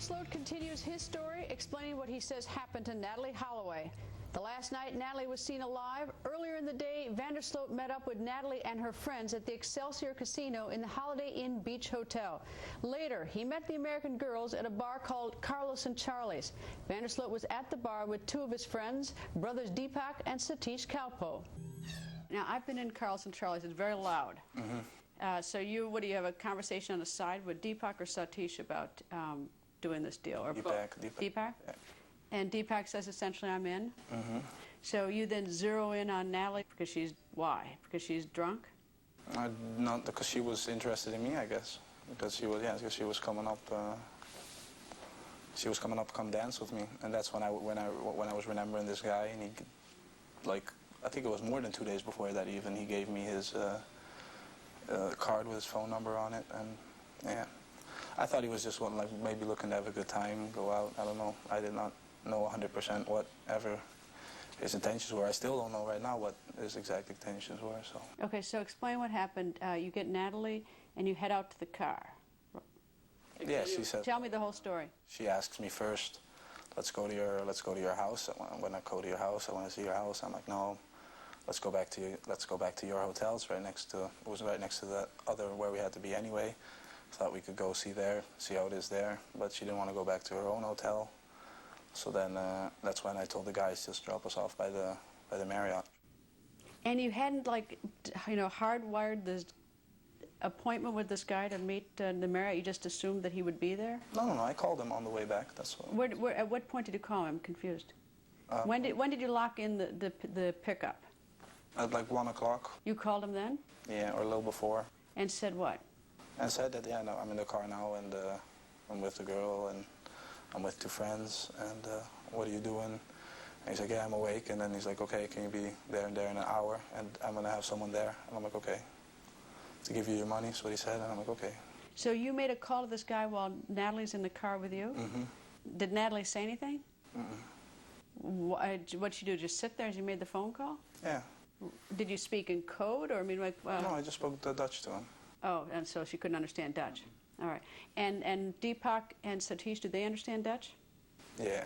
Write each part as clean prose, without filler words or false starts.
Sloot continues his story, explaining what he says happened to Natalie Holloway. The last night Natalie was seen alive. Earlier in the day, Van Sloot met up with Natalie and her friends at the Excelsior Casino in the Holiday Inn Beach Hotel. Later, he met the American girls at a bar called Carlos and Charlie's. Van Sloot was at the bar with two of his friends, brothers Deepak and Satish Kalpo. Now, I've been in Carlos and Charlie's. It's very loud. So what do you have, a conversation on the side with Deepak or Satish about doing this deal? Or Deepak. Deepak? Yeah. And Deepak says, essentially, I'm in? So you then zero in on Natalie because she's, why? Because she's drunk? Not because she was interested in me, I guess. Because she was, because she was coming up. She was coming up to come dance with me, and that's when I was remembering this guy, and he, like, I think it was more than 2 days before that even, he gave me his card with his phone number on it, and yeah. I thought he was just like maybe looking to have a good time, go out, I don't know. I did not know 100% whatever his intentions were. I still don't know right now what his exact intentions were, so. Okay, so explain what happened. You get Natalie and you head out to the car. Yeah, she said. Tell me the whole story. She asks me first, let's go to your house. When I go to your house, I want to see your house. I'm like, no, let's go back to your hotel. It's right next to, it was right next to that other where we had to be anyway. Thought we could go see how it is there, but she didn't want to go back to her own hotel. So then that's when I told the guys just drop us off by the Marriott. And you hadn't, like, hardwired this appointment with this guy to meet the Marriott? You just assumed that he would be there? No, I called him on the way back. That's what. At what point did you call him? I'm confused. When did you lock in the pickup? At like 1 o'clock. You called him then? Yeah, or a little before. And said what? I said that, yeah, no, I'm in the car now, and I'm with the girl, and I'm with two friends, and what are you doing? And he's like, yeah, I'm awake, and then he's like, okay, can you be there and there in an hour, and I'm going to have someone there. And I'm like, okay. To give you your money, is what he said, and I'm like, okay. So you made a call to this guy while Natalie's in the car with you? Did Natalie say anything? What'd she do, just sit there as you made the phone call? Yeah. Did you speak in code, or I mean, like... No, I just spoke Dutch to him. Oh, and so she couldn't understand Dutch. All right. And Deepak and Satish, do they understand Dutch? Yeah.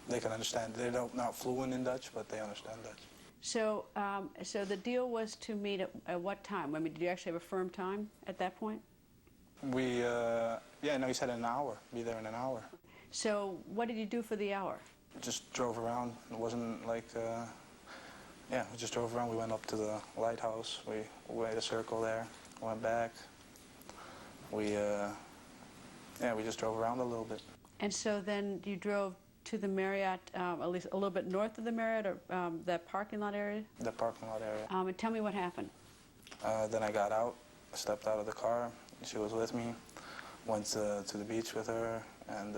They can understand. They're not fluent in Dutch, but they understand Dutch. So so the deal was to meet at what time? I mean, did you actually have a firm time at that point? We, he said an hour. Be there in an hour. So what did you do for the hour? Just drove around. It wasn't like... we just drove around. We went up to the lighthouse. We made a circle there. Went back. We just drove around a little bit. And so then you drove to the Marriott, at least a little bit north of the Marriott, or that parking lot area? The parking lot area. And tell me what happened. Then I got out. I stepped out of the car. She was with me. Went to the beach with her, and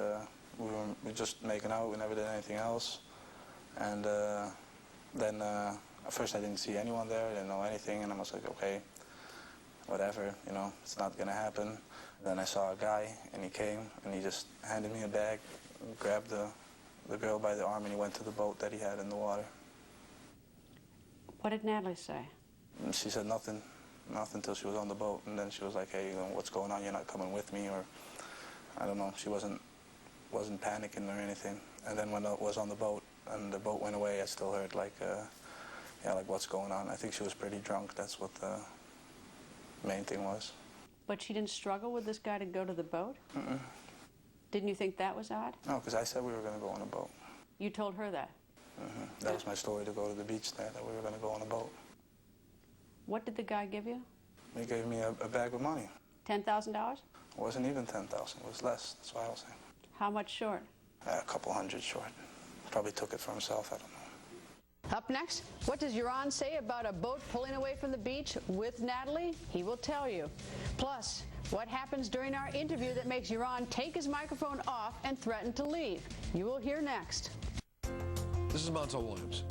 we were just making out. We never did anything else. And then at first I didn't see anyone there, I didn't know anything, and I was like, okay, whatever, it's not gonna happen. Then I saw a guy, and he came, and he just handed me a bag, grabbed the girl by the arm, and he went to the boat that he had in the water. What did Natalie say? And she said nothing till she was on the boat, and then she was like, hey, what's going on, you're not coming with me, or I don't know, she wasn't panicking or anything. And then when I was on the boat, and the boat went away, I still heard like what's going on. I think she was pretty drunk. That's what the main thing was. But she didn't struggle with this guy to go to the boat? Didn't you think that was odd? No, because I said we were going to go on a boat. You told her that? That was my story, to go to the beach there, that we were going to go on a boat. What did the guy give you? He gave me a bag of money. $10,000? It wasn't even 10,000. It was less. That's why I was saying. How much short? A couple hundred short. Probably took it for himself, I don't know. Up next, what does Joran say about a boat pulling away from the beach with Natalie? He will tell you. Plus, what happens during our interview that makes Joran take his microphone off and threaten to leave? You will hear next. This is Montel Williams.